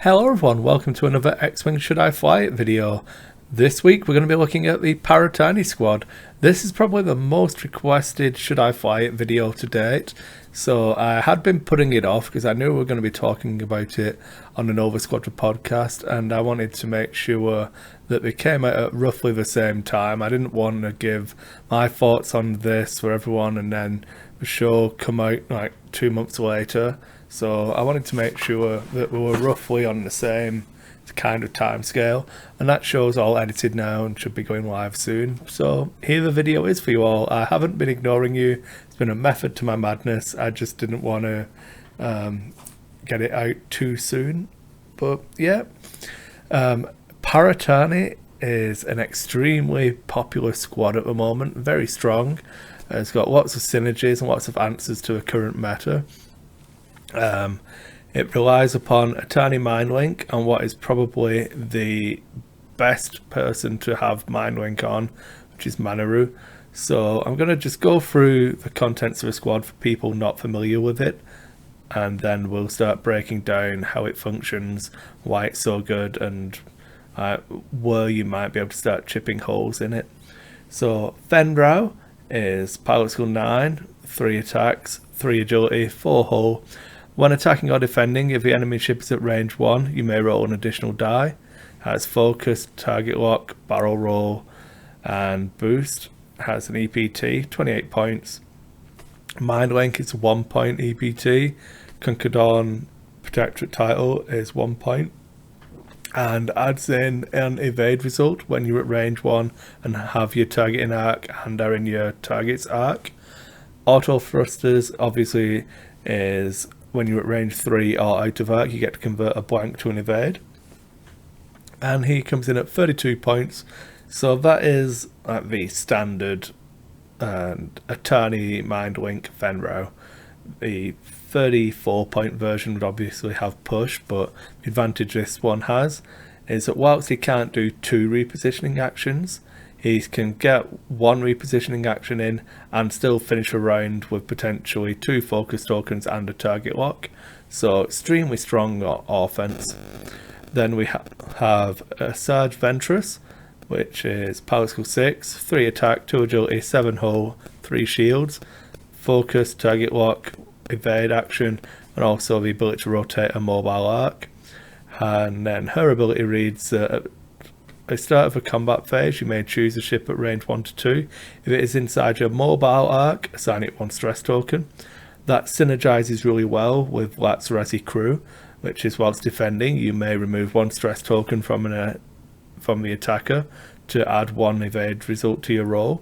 Hello everyone, welcome to another X-Wing Should I Fly It video. This week we're going to be looking at the Parattanni squad. This is probably the most requested Should I Fly It video to date. So I had been putting it off because I knew we were going to be talking about it on the Nova Squadron podcast, and I wanted to make sure that they came out at roughly the same time. I didn't want to give my thoughts on this for everyone and then the show come out like 2 months later. So I wanted to make sure that we were roughly on the same kind of time scale, and that show's all edited now and should be going live soon. So here the video is for you all. I haven't been ignoring you. It's been a method to my madness. I just didn't want to get it out too soon. But yeah, Parattanni is an extremely popular squad at the moment, very strong. It's got lots of synergies and lots of answers to the current meta. It relies upon a tiny Mindlink and what is probably the best person to have Mindlink on, which is Mannaroo. So I'm going to just go through the contents of the squad for people not familiar with it, and then we'll start breaking down how it functions, why it's so good, and where you might be able to start chipping holes in it. So Fenn is Pilot Skill 9, 3 attacks, 3 agility, 4 hull. When attacking or defending, if the enemy ship is at range 1, you may roll an additional die. Has focus, target lock, barrel roll, and boost. Has an EPT, 28 points. Mindlink is 1 point EPT. Concordon Protectorate title is 1 point. And adds in an evade result when you're at range 1 and have your targeting arc and are in your target's arc. Auto thrusters obviously is when you're at range 3 or out of arc, you get to convert a blank to an evade. And he comes in at 32 points. So that is like the standard and a tiny Mindlink Ventress. The 34 point version would obviously have push, but the advantage this one has is that whilst he can't do 2 repositioning actions, he can get 1 repositioning action in and still finish a round with potentially 2 focus tokens and a target lock. So extremely strong offense. Then we have a Sarge Ventress, which is Power Skill 6, 3 attack, 2 agility, 7 hull, 3 shields, focus, target lock, evade action, and also the ability to rotate a mobile arc. And then her ability reads at the start of a combat phase, you may choose a ship at range 1 to 2. If it is inside your mobile arc, assign it 1 stress token. That synergizes really well with Latts Resi Crew, which is whilst defending, you may remove 1 stress token from the attacker to add 1 evade result to your roll.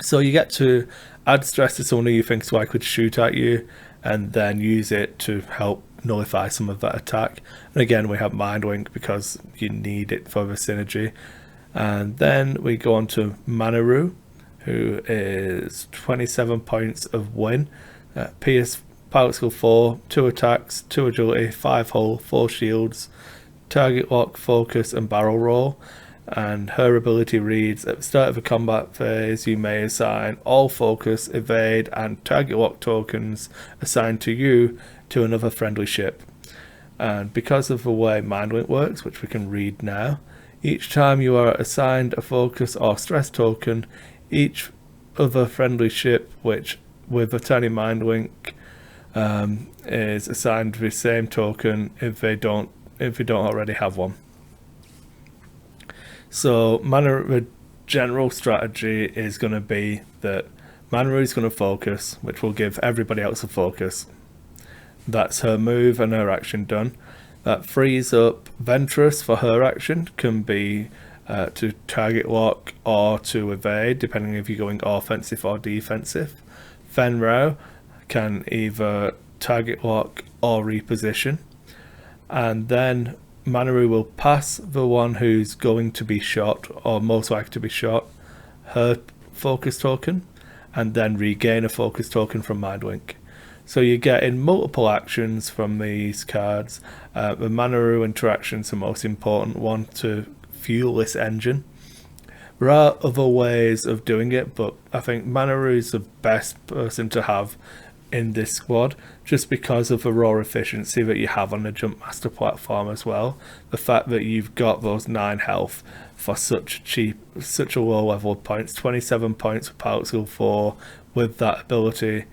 So you get to add stress to someone who you think is likely to shoot at you, and then use it to help nullify some of that attack. And again, we have Mindlink because you need it for the synergy. And then we go on to Mannaroo, who is 27 points of win. PS Pilot Skill 4, 2 attacks, 2 agility, 5 hull, 4 shields, target lock, focus, and barrel roll. And her ability reads, at the start of a combat phase, you may assign all focus, evade, and target lock tokens assigned to you to another friendly ship. And because of the way Mindlink works, which we can read now, each time you are assigned a focus or stress token, each other friendly ship which with a tiny Mindlink is assigned the same token if they don't already have one. So the general strategy is going to be that Mannaroo is going to focus, which will give everybody else a focus. That's her move and her action done. That frees up Ventress for her action, can be to target lock or to evade, depending if you're going offensive or defensive. Fenn can either target lock or reposition. And then Mannaroo will pass the one who's going to be shot, or most likely to be shot, her focus token, and then regain a focus token from Mindlink. So you're getting multiple actions from these cards. The Mannaroo interaction's the most important one to fuel this engine. There are other ways of doing it, but I think Mannaroo is the best person to have in this squad, just because of the raw efficiency that you have on the Jump Master platform as well. The fact that you've got those 9 health for such a low level of points, 27 points with Power Skill 4 with that ability,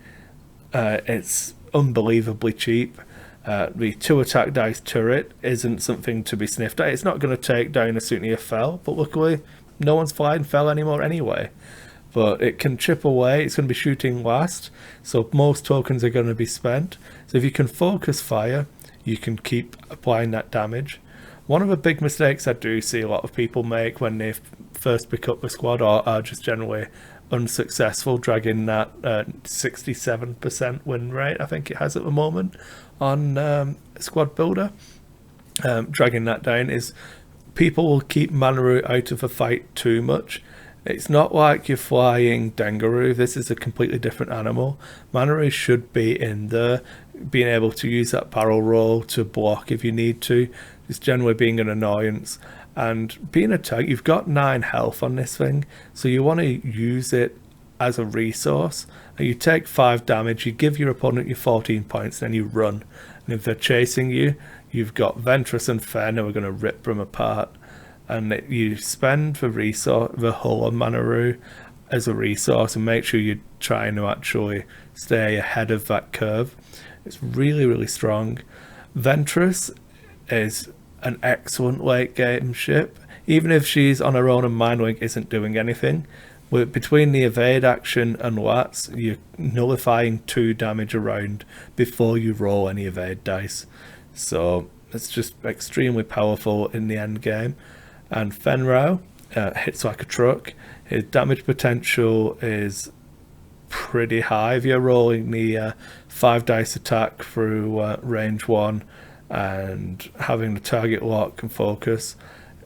it's unbelievably cheap. The 2 attack dice turret isn't something to be sniffed at. It's not going to take down a Suitnia Fell, but luckily no one's flying Fell anymore anyway. But it can chip away. It's going to be shooting last, so most tokens are going to be spent. So if you can focus fire, you can keep applying that damage. One of the big mistakes I do see a lot of people make when they first pick up the squad, or are just generally unsuccessful dragging that 67% win rate I think it has at the moment on Squad Builder, dragging that down, is people will keep Mannaroo out of the fight too much. It's not like you're flying Dengaroo. This is a completely different animal. Mannaroo should be in there, being able to use that barrel roll to block if you need to. It's generally being an annoyance. And being a tank, you've got 9 health on this thing, so you want to use it as a resource. And you take 5 damage, you give your opponent your 14 points, then you run. And if they're chasing you, you've got Ventress and Fenn who are going to rip them apart. And you spend the hull on Mannaroo as a resource and make sure you're trying to actually stay ahead of that curve. It's really, really strong. Ventress is an excellent late game ship. Even if she's on her own and Mindlink isn't doing anything, between the evade action and Latts, you're nullifying 2 damage around before you roll any evade dice. So it's just extremely powerful in the end game. And Fenn hits like a truck. His damage potential is pretty high if you're rolling the 5 dice attack through range 1 and having the target lock and focus.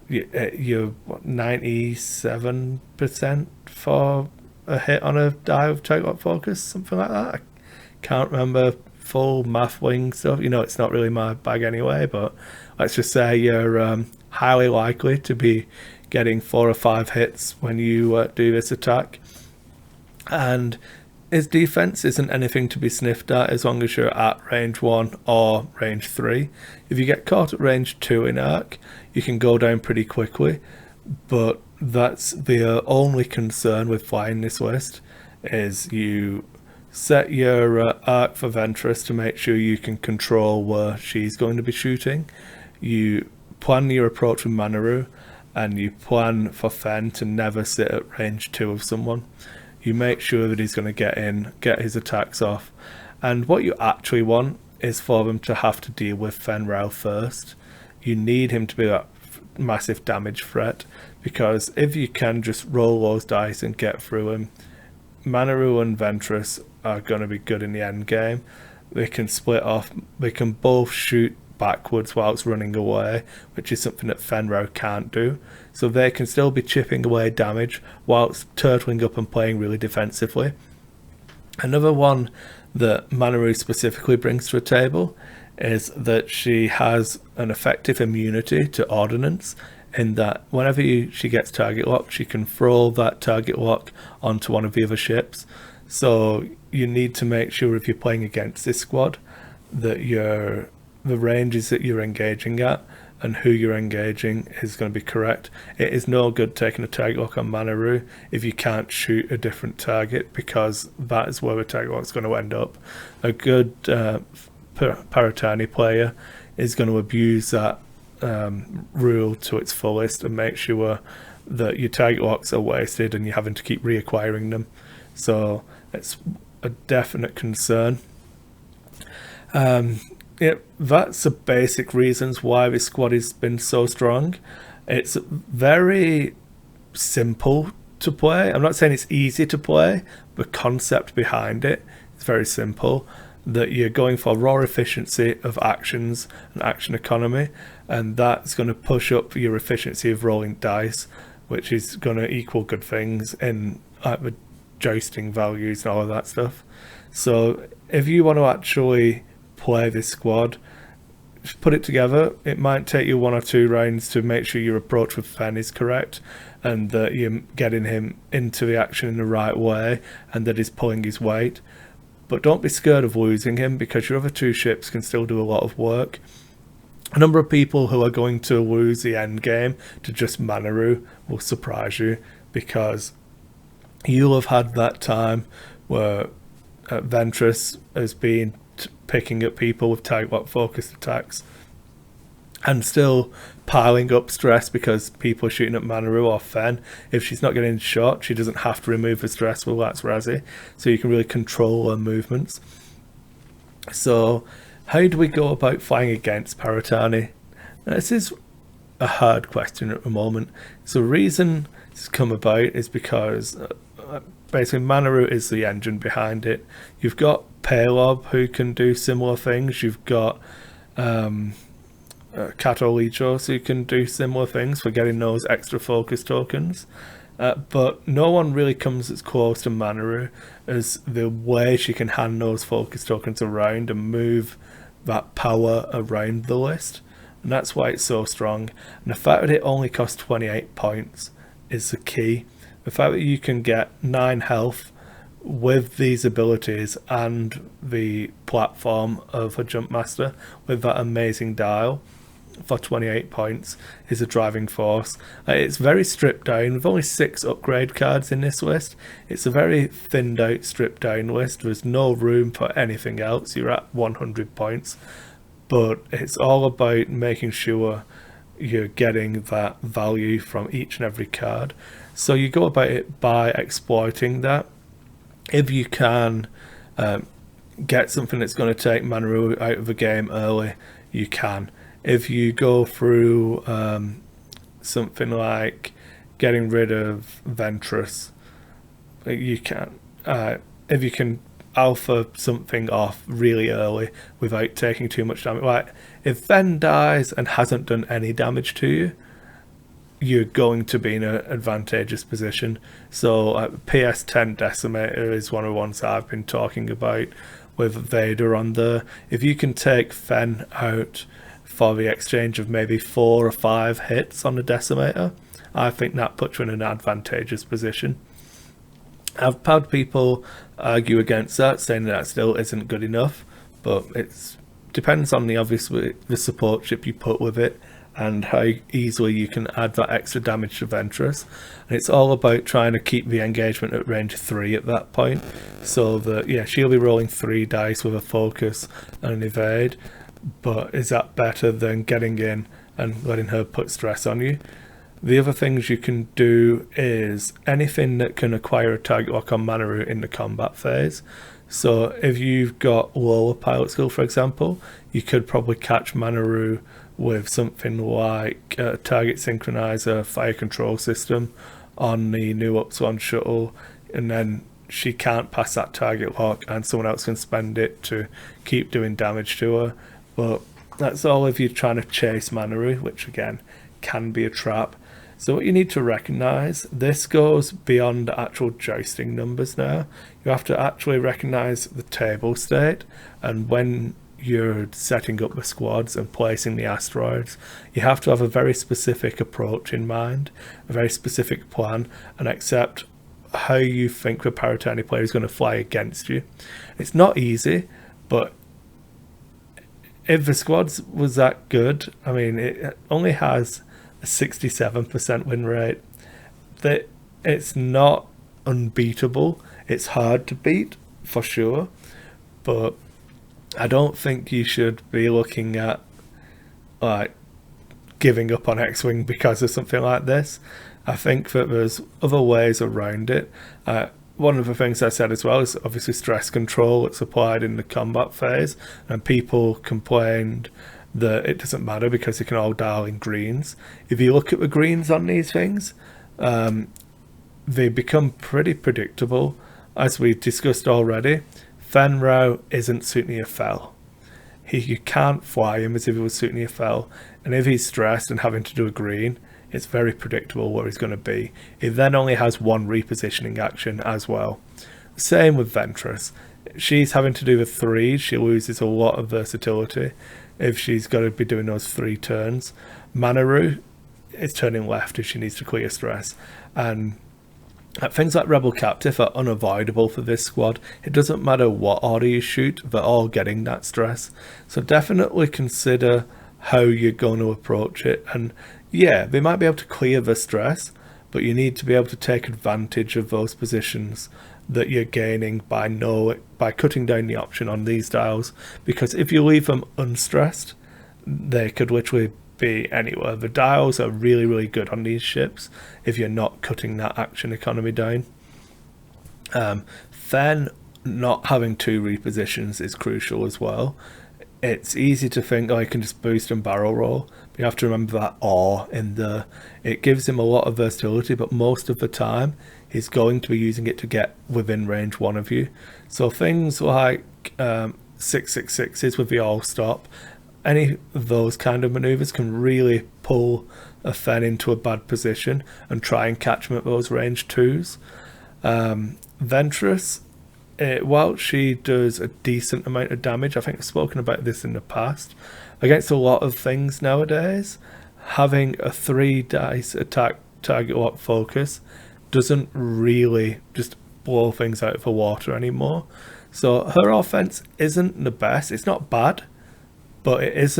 You're 97% for a hit on a die with target lock focus, something like that. I can't remember full math wing stuff. It's not really my bag anyway, but let's just say you're highly likely to be getting 4 or 5 hits when you do this attack. And his defense isn't anything to be sniffed at as long as you're at range 1 or range 3. If you get caught at range 2 in arc, you can go down pretty quickly, but that's the only concern with flying this list, is you set your arc for Ventress to make sure you can control where she's going to be shooting. You plan your approach with Mannaroo, and you plan for Fenn to never sit at range 2 of someone. You make sure that he's going to get in, get his attacks off, and what you actually want is for them to have to deal with Fenn first. You need him to be that massive damage threat, because if you can just roll those dice and get through him, Mannaroo and Ventress are going to be good in the end game. They can split off, they can both shoot backwards whilst running away, which is something that Fenn can't do. So they can still be chipping away damage whilst turtling up and playing really defensively. Another one that Mannaroo specifically brings to a table is that she has an effective immunity to ordnance, in that whenever she gets target locked, she can throw that target lock onto one of the other ships. So you need to make sure, if you're playing against this squad, that the ranges that you're engaging at and who you're engaging is going to be correct. It is no good taking a target lock on Mannaroo if you can't shoot a different target, because that is where the target lock is going to end up. A good Parattanni player is going to abuse that rule to its fullest and make sure that your target locks are wasted and you're having to keep reacquiring them. So it's a definite concern. That's the basic reasons why this squad has been so strong. It's very simple to play. I'm not saying it's easy to play. The concept behind it is very simple, that you're going for raw efficiency of actions and action economy, and that's going to push up your efficiency of rolling dice, which is going to equal good things in the jousting values and all of that stuff. So if you want to actually play this squad, put it together. It might take you 1 or 2 rounds to make sure your approach with Fenn is correct, and that you're getting him into the action in the right way, and that he's pulling his weight. but don't be scared of losing him, because your other two ships can still do a lot of work. A number of people who are going to lose the end game to just Mannaroo will surprise you, because you'll have had that time where Ventress has been picking at people with target lock focused attacks and still piling up stress because people are shooting at Mannaroo or Fenn. If she's not getting shot, she doesn't have to remove the stress with Latts Razzie, so you can really control her movements. So how do we go about flying against Parattanni? Now, this is a hard question at the moment. So the reason it's come about is because basically Mannaroo is the engine behind it. You've got Paylob who can do similar things. You've got Catolichos who can do similar things for getting those extra focus tokens. But no one really comes as close to Mannaroo as the way she can hand those focus tokens around and move that power around the list. And that's why it's so strong. And the fact that it only costs 28 points is the key. The fact that you can get 9 health with these abilities and the platform of a jump master with that amazing dial for 28 points is a driving force. It's very stripped down. With only 6 upgrade cards in this list, it's a very thinned out, stripped down list. There's no room for anything else. You're at 100 points, but it's all about making sure you're getting that value from each and every card. So you go about it by exploiting that. If you can get something that's going to take Mannaroo out of the game early, you can. If you go through something like getting rid of Ventress, you can. If you can alpha something off really early without taking too much damage, like if Fenn dies and hasn't done any damage to you, you're going to be in an advantageous position. So PS10 Decimator is one of the ones I've been talking about with Vader on there. If you can take Fenn out for the exchange of maybe 4 or 5 hits on the Decimator, I think that puts you in an advantageous position. I've had people argue against that, saying that still isn't good enough, but it depends on the support chip you put with it and how easily you can add that extra damage to Ventress. And it's all about trying to keep the engagement at range 3 at that point, so that, yeah, she'll be rolling 3 dice with a focus and an evade, but is that better than getting in and letting her put stress on you? The other things you can do is anything that can acquire a target lock on Mannaroo in the combat phase. So if you've got lower pilot skill, for example, you could probably catch Mannaroo with something like a target synchronizer fire control system on the new Upsilon shuttle, and then she can't pass that target lock and someone else can spend it to keep doing damage to her. But that's all if you're trying to chase Mannaroo, which again can be a trap. So what you need to recognize, this goes beyond the actual jousting numbers now. You have to actually recognize the table state, and when you're setting up the squads and placing the asteroids, you have to have a very specific approach in mind, a very specific plan, and accept how you think the Parattanni player is going to fly against you. It's not easy, but if the squads was that good, I mean, it only has a 67% win rate. That it's not unbeatable. It's hard to beat for sure, but I don't think you should be looking at like giving up on X-Wing because of something like this. I think that there's other ways around it. One of the things I said as well is obviously stress control that's applied in the combat phase, and people complained that it doesn't matter because they can all dial in greens. If you look at the greens on these things, they become pretty predictable. As we discussed already, Fenn isn't Sutnia Fell. You can't fly him as if he was Sutnia Fell, and if he's stressed and having to do a green, it's very predictable where he's going to be. He then only has 1 repositioning action as well. Same with Ventress. She's having to do the 3s, she loses a lot of versatility if she's got to be doing those 3 turns. Mannaroo is turning left if she needs to clear stress, and Things like Rebel Captive are unavoidable for this squad. It doesn't matter what order you shoot, they're all getting that stress. So definitely consider how you're going to approach it. And yeah, they might be able to clear the stress, but you need to be able to take advantage of those positions that you're gaining by cutting down the option on these dials. Because if you leave them unstressed, they could literally be anywhere. The dials are really, really good on these ships if you're not cutting that action economy down. Fenn not having 2 repositions is crucial as well. It's easy to think, oh, you can just boost and barrel roll, but you have to remember that awe in there. It gives him a lot of versatility, but most of the time he's going to be using it to get within range 1 of you. So things like 666s with the all stop, any of those kind of maneuvers can really pull a Fenn into a bad position and try and catch him at those range 2s. Ventress, while she does a decent amount of damage, I think I've spoken about this in the past, against a lot of things nowadays, having a 3 dice attack target lock focus doesn't really just blow things out of the water anymore. So her offense isn't the best. It's not bad, but it's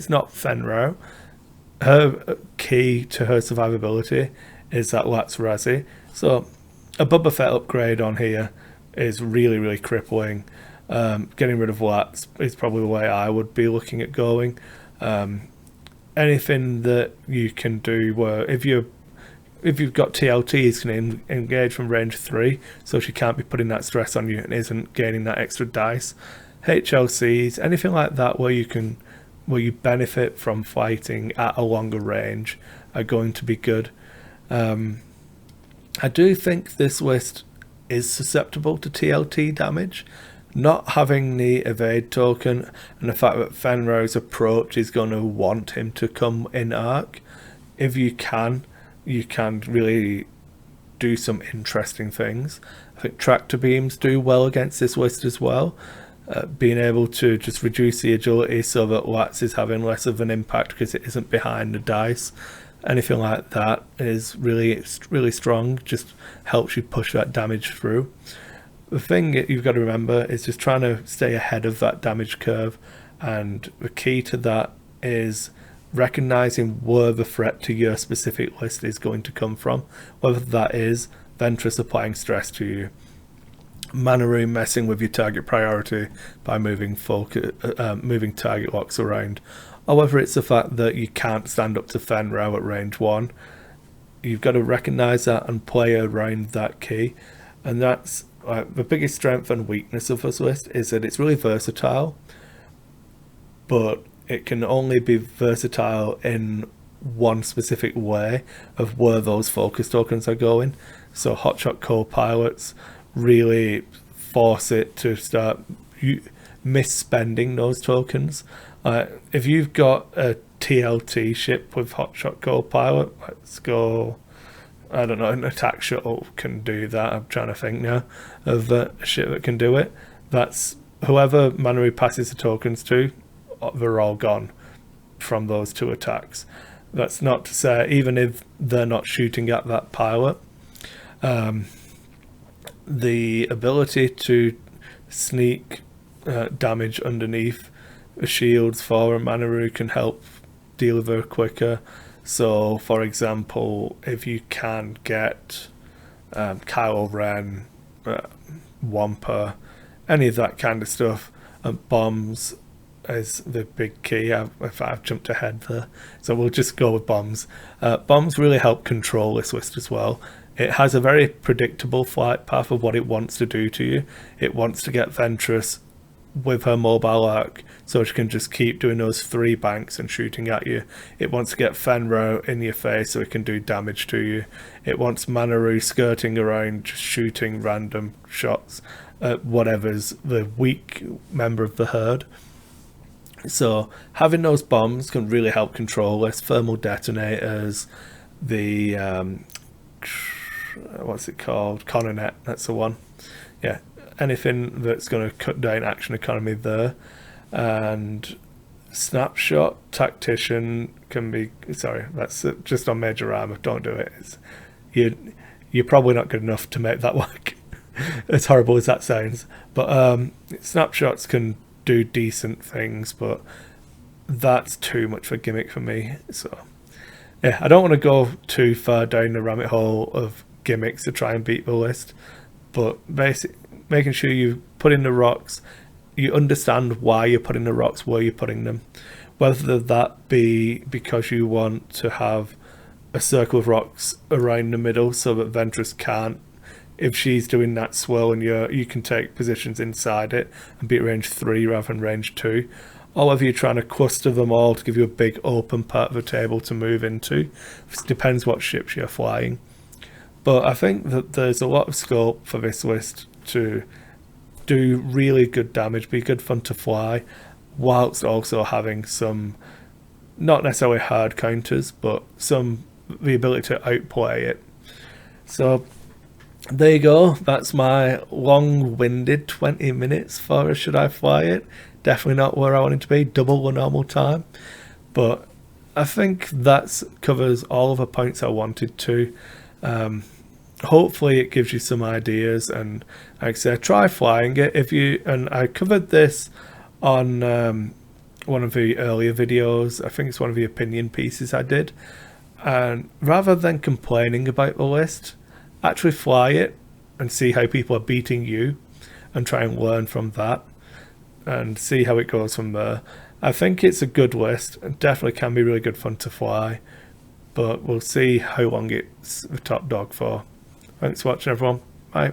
not Fenn. Her key to her survivability is that Latts Razzie. So a Boba Fett upgrade on here is really, really crippling. Getting rid of Latts is probably the way I would be looking at going. Anything that you can do where if you've got TLTs can engage from range 3, so she can't be putting that stress on you and isn't gaining that extra dice. HLCs, anything like that where you benefit from fighting at a longer range are going to be good. I do think this list is susceptible to TLT damage. Not having the evade token and the fact that Fenro's approach is going to want him to come in arc, if you can really do some interesting things. I think tractor beams do well against this list as well. Being able to just reduce the agility so that Latts is having less of an impact because it isn't behind the dice. Anything like that is really, really strong. Just helps you push that damage through. The thing that you've got to remember is just trying to stay ahead of that damage curve, and the key to that is recognizing where the threat to your specific list is going to come from, whether that is Ventress applying stress to you, Mannaroo messing with your target priority by moving target locks around, or whether it's the fact that you can't stand up to Fenn at range 1. You've got to recognize that and play around that key, and that's the biggest strength and weakness of this list is that it's really versatile, but it can only be versatile in one specific way of where those focus tokens are going. So hotshot co-pilots really force it to start misspending those tokens. If you've got a TLT ship with hotshot co-pilot, let's go, I don't know, an attack shuttle can do that. I'm trying to think now of a ship that can do it. That's whoever Mannaroo passes the tokens to, they're all gone from those 2 attacks. That's not to say, even if they're not shooting at that pilot, the ability to sneak damage underneath the shields for a Mannaroo can help deal with her quicker. So, for example, if you can get Kylo Ren, Wampa, any of that kind of stuff, bombs is the big key. If I've jumped ahead there, so we'll just go with bombs. Bombs really help control this list as well. It has a very predictable flight path of what it wants to do to you. It wants to get Ventress with her mobile arc so she can just keep doing those 3 banks and shooting at you. It wants to get Fenn in your face so it can do damage to you. It wants Mannaroo skirting around, just shooting random shots at whatever's the weak member of the herd. So having those bombs can really help control this. Thermal detonators, the what's it called? Coronet, that's the one. Yeah, anything that's going to cut down action economy there. And snapshot tactician can be, sorry, that's just on major armor, don't do it. you're probably not good enough to make that work. As horrible as that sounds. But snapshots can do decent things, but that's too much of a gimmick for me. So yeah, I don't want to go too far down the rabbit hole of gimmicks to try and beat the list, but making sure you put in the rocks, you understand why you're putting the rocks where you're putting them, whether that be because you want to have a circle of rocks around the middle so that Ventress can't, if she's doing that swirl, and you can take positions inside it and be at range 3 rather than range 2, or whether you're trying to cluster them all to give you a big open part of the table to move into. It depends what ships you're flying. But I think that there's a lot of scope for this list to do really good damage, be good fun to fly, whilst also having some, not necessarily hard counters, but the ability to outplay it. So there you go. That's my long-winded 20 minutes for Should I Fly It? Definitely not where I wanted to be, double the normal time. But I think that covers all of the points I wanted to. Hopefully it gives you some ideas, and like I said, try flying it. And I covered this on one of the earlier videos. I think it's one of the opinion pieces I did. And rather than complaining about the list, actually fly it and see how people are beating you and try and learn from that and see how it goes from there. I think it's a good list. It definitely can be really good fun to fly, but we'll see how long it's the top dog for. Thanks for watching, everyone. Bye.